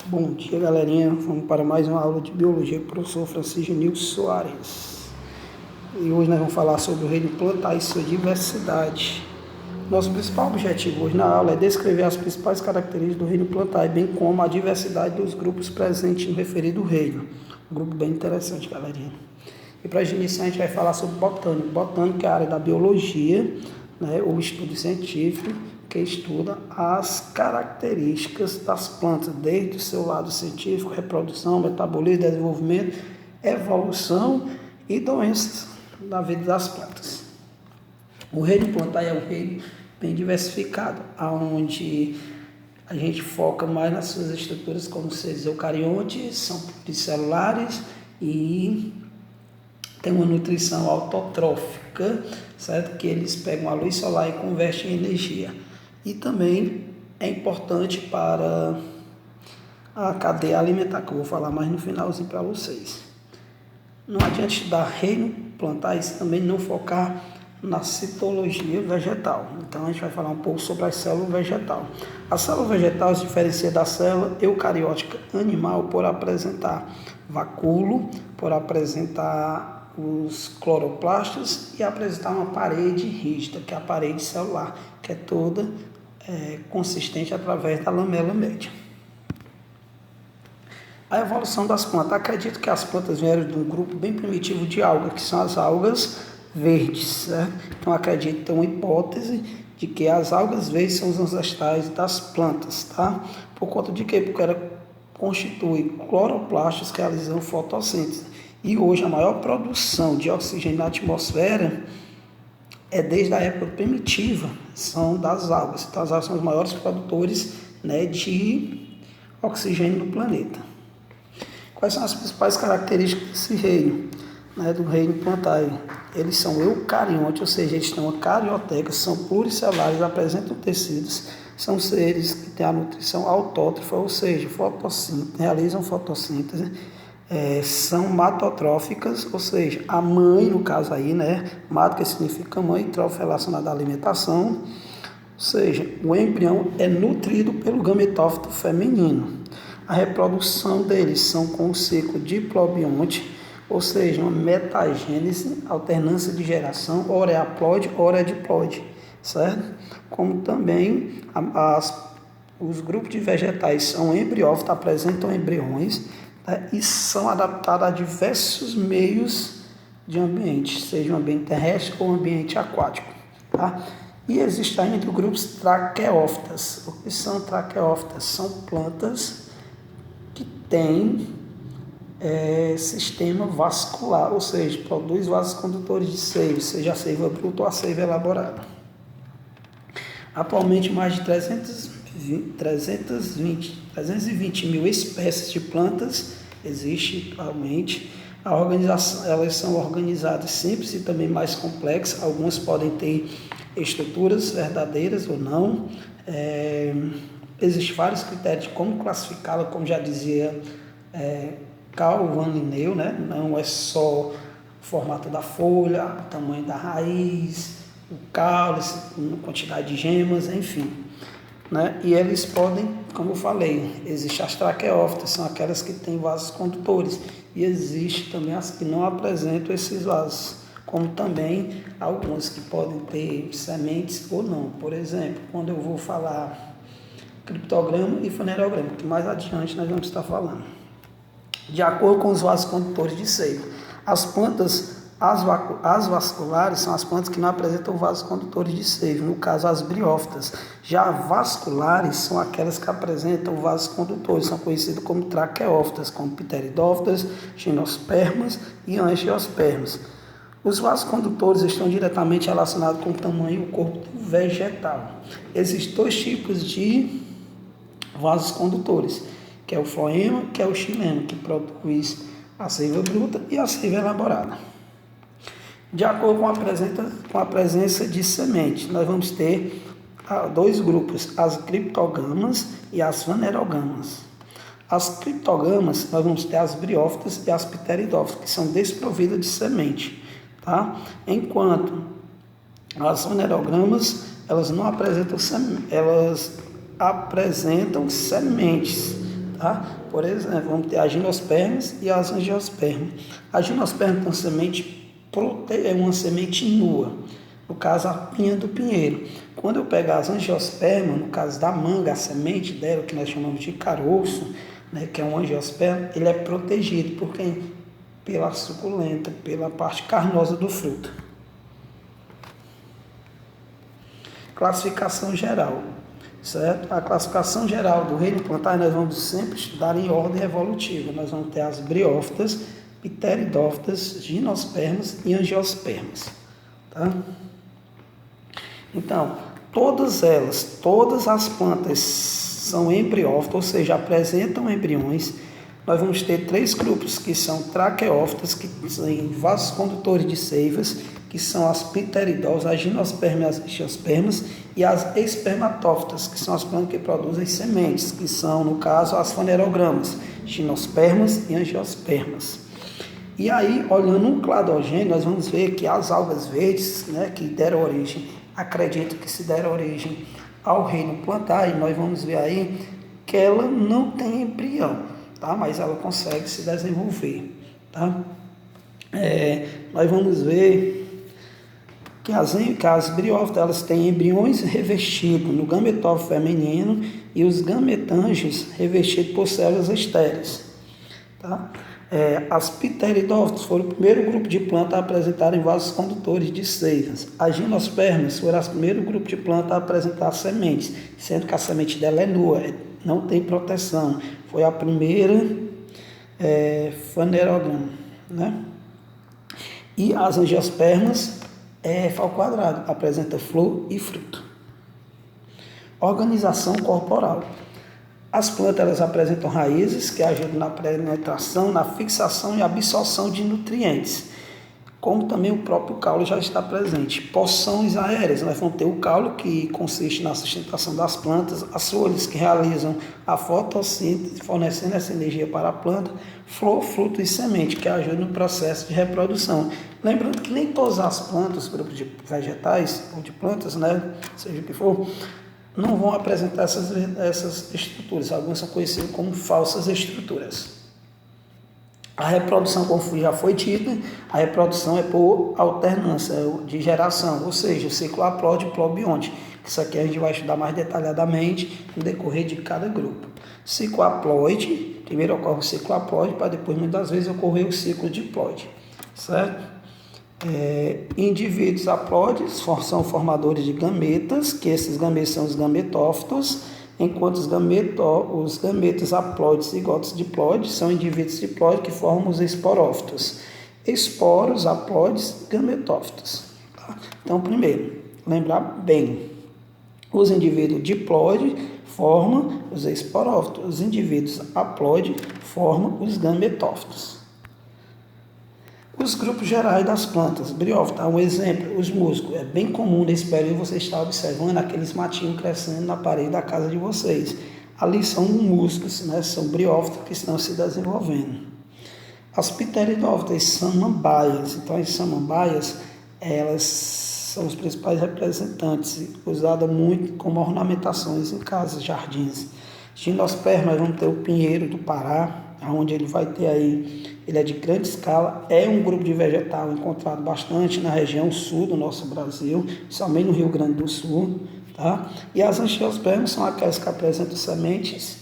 Bom dia, galerinha. Vamos para mais uma aula de biologia com o professor Francisco Nilson Soares. E hoje nós vamos falar sobre o reino plantar e sua diversidade. Nosso principal objetivo hoje na aula é descrever as principais características do reino plantar, bem como a diversidade dos grupos presentes no referido reino. Um grupo bem interessante, galerinha. E para iniciar, a gente vai falar sobre botânica. Botânica é a área da biologia, né, ou estudo científico, que estuda as características das plantas, desde o seu lado científico, reprodução, metabolismo, desenvolvimento, evolução e doenças da vida das plantas. O reino plantar é um reino bem diversificado, onde a gente foca mais nas suas estruturas como seres eucariontes, são pluricelulares e tem uma nutrição autotrófica, certo? Que eles pegam a luz solar e convertem em energia. E também é importante para a cadeia alimentar, que eu vou falar mais no finalzinho para vocês. Não adianta estudar reino plantar e também não focar na citologia vegetal. Então a gente vai falar um pouco sobre a célula vegetal. A célula vegetal se diferencia da célula eucariótica animal por apresentar vacúolo, por apresentar os cloroplastos e apresentar uma parede rígida, que é a parede celular, que é toda consistente através da lamela média. A evolução das plantas. Acredito que as plantas vieram de um grupo bem primitivo de algas, que são as algas verdes, certo? Então acredito ter uma hipótese de que as algas verdes são os ancestrais das plantas, tá? Por conta de quê? Porque ela constitui cloroplastos que realizam fotossíntese. E hoje a maior produção de oxigênio na atmosfera é desde a época primitiva, são das algas. Então as algas são os maiores produtores, né, de oxigênio no planeta. Quais são as principais características desse reino, né, do reino plantar? Eles são eucariontes, ou seja, eles têm uma carioteca, são pluricelulares, apresentam tecidos, são seres que têm a nutrição autótrofa, ou seja, fotossíntese, realizam fotossíntese, são matotróficas, ou seja, a mãe, no caso aí, né, mato que significa mãe, trófico relacionado à alimentação, ou seja, o embrião é nutrido pelo gametófito feminino. A reprodução deles são com o ciclo diplobionte, ou seja, uma metagênese, alternância de geração, ora é haploide, ora é diploide, certo? Como também os grupos de vegetais são embriófitos, apresentam embriões, né, e são adaptados a diversos meios de ambiente, seja um ambiente terrestre ou um ambiente aquático, tá? E existe ainda grupos traqueófitas. O que são traqueófitas? São plantas que têm sistema vascular, ou seja, produz vasos condutores de seiva, seja a seiva bruta ou a seiva elaborada. Atualmente, mais de 320 mil espécies de plantas existem atualmente. A organização, elas são organizadas simples e também mais complexas. Algumas podem ter estruturas verdadeiras ou não. Existem vários critérios de como classificá-la, como já dizia Carl van Linneu, né? Não é só o formato da folha, o tamanho da raiz, o cálice, a quantidade de gemas, enfim, né? E eles podem, como eu falei, existem as traqueófitas, são aquelas que têm vasos condutores, e existem também as que não apresentam esses vasos, como também algumas que podem ter sementes ou não. Por exemplo, quando eu vou falar criptograma e fanerograma, que mais adiante nós vamos estar falando. De acordo com os vasos condutores de seiva, as plantas as vasculares são as plantas que não apresentam vasos condutores de seiva, no caso as briófitas. Já vasculares são aquelas que apresentam vasos condutores, são conhecidas como traqueófitas, como pteridófitas, gimnospermas e angiospermas. Os vasos condutores estão diretamente relacionados com o tamanho e o corpo vegetal. Existem dois tipos de vasos condutores, que é o floema, que é o xilema, que produz a seiva bruta e a seiva elaborada. De acordo com a presença de sementes, nós vamos ter dois grupos, as criptogamas e as fanerogamas. As criptogamas, nós vamos ter as briófitas e as pteridófitas, que são desprovidas de semente, tá? Enquanto as fanerogamas, elas não apresentam elas apresentam sementes, tá? Por exemplo, vamos ter as gimnospermas e as angiospermas. A gimnosperma é uma semente nua, no caso a pinha do pinheiro. Quando eu pegar as angiospermas, no caso da manga, a semente dela, que nós chamamos de caroço, né, que é um angiosperma, ele é protegido por quem? Pela suculenta, pela parte carnosa do fruto. Classificação geral, certo? A classificação geral do reino plantar nós vamos sempre estudar em ordem evolutiva. Nós vamos ter as briófitas, pteridófitas, gimnospermas e angiospermas, tá? Então, todas as plantas são embriófitas, ou seja, apresentam embriões. Nós vamos ter 3 grupos que são traqueófitas, que têm vasos condutores de seivas, que são as pteridófitas, as gimnospermas e as angiospermas, e as espermatófitas, que são as plantas que produzem sementes, que são, no caso, as fanerogramas, gimnospermas e angiospermas. E aí, olhando um cladogênio, nós vamos ver que as algas verdes, né, que deram origem, acredito que se deram origem ao reino plantar, e nós vamos ver aí que ela não tem embrião, tá? Mas ela consegue se desenvolver, tá? Nós vamos ver que as briófitas, elas têm embriões revestidos no gametófito feminino e os gametângios revestidos por células estéreis, tá? As pteridófitas foram o primeiro grupo de plantas a apresentarem vasos condutores de seivas. As gimnospermas foram o primeiro grupo de plantas a apresentar sementes, sendo que a semente dela é nua, não tem proteção. Foi a primeira fanerograma, né? E as angiospermas falo quadrado, apresenta flor e fruto. Organização corporal. As plantas elas apresentam raízes que ajudam na penetração, na fixação e absorção de nutrientes, como também o próprio caule já está presente. Porções aéreas, nós vamos ter o caule, que consiste na sustentação das plantas, as folhas que realizam a fotossíntese, fornecendo essa energia para a planta, flor, fruto e semente, que ajudam no processo de reprodução. Lembrando que nem todas as plantas, grupos de vegetais ou de plantas, né, seja o que for, não vão apresentar essas estruturas. Algumas são conhecidas como falsas estruturas. A reprodução, como já foi dito, a reprodução é por alternância de geração, ou seja, o ciclo haplóide e plobionte. Isso aqui a gente vai estudar mais detalhadamente no decorrer de cada grupo. Ciclo haploide, primeiro ocorre o ciclo haploide, para depois, muitas vezes, ocorrer o ciclo diploide, certo? Indivíduos haploides são formadores de gametas, que esses gametas são os gametófitos, enquanto os gametas haploides e zigotos diploides são indivíduos diploides que formam os esporófitos. Esporos, haploides, gametófitos. Tá? Então, primeiro, lembrar bem, os indivíduos diploides formam os esporófitos, os indivíduos haploides formam os gametófitos. Os grupos gerais das plantas, briófita, um exemplo, os musgos. É bem comum nesse período você estar observando aqueles matinhos crescendo na parede da casa de vocês. Ali são musgos, né? São briófitas que estão se desenvolvendo. As pteridófitas, samambaias. Então, as samambaias, elas são os principais representantes, usadas muito como ornamentações em casas, jardins. Gimnospermas, vamos ter o pinheiro do Pará, onde ele vai ter aí, ele é de grande escala, é um grupo de vegetal encontrado bastante na região sul do nosso Brasil, somente no Rio Grande do Sul, tá? E as angiospermas são aquelas que apresentam sementes,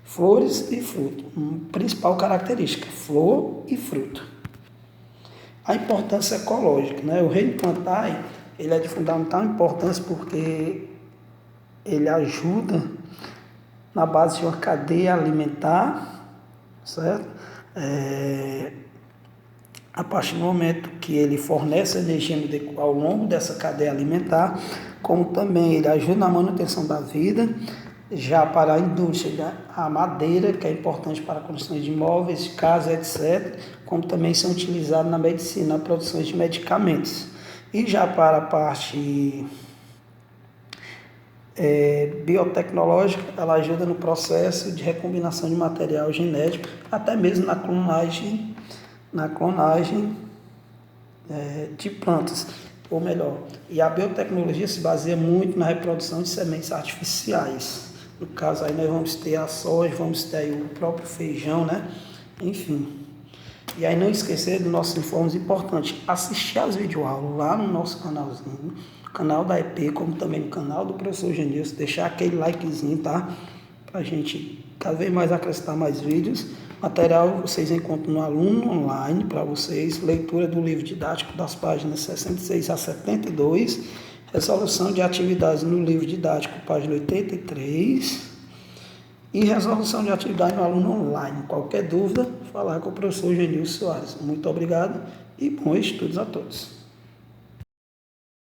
flores e fruto. Principal característica, flor e fruto. A importância ecológica, né? O reino plantar, ele é de fundamental importância porque ele ajuda na base de uma cadeia alimentar, certo? A partir do momento que ele fornece energia ao longo dessa cadeia alimentar, como também ele ajuda na manutenção da vida, já para a indústria, a madeira, que é importante para a construção de imóveis, casas, etc., como também são utilizados na medicina, na produção de medicamentos. E já para a parte biotecnológica, ela ajuda no processo de recombinação de material genético, até mesmo na clonagem de plantas, ou melhor. E a biotecnologia se baseia muito na reprodução de sementes artificiais, No caso aí nós vamos ter a soja, vamos ter aí o próprio feijão, né? Enfim. E aí não esquecer dos nossos informes importantes. Assistir às videoaulas lá no nosso canalzinho, canal da EP, como também no canal do professor Genilson. Deixar aquele likezinho, tá? Pra gente cada vez mais acrescentar mais vídeos. Material vocês encontram no Aluno Online para vocês. Leitura do livro didático das páginas 66 a 72. Resolução de atividades no livro didático, página 83. E resolução de atividade no Aluno Online. Qualquer dúvida, falar com o professor Genilson Soares. Muito obrigado e bons estudos a todos.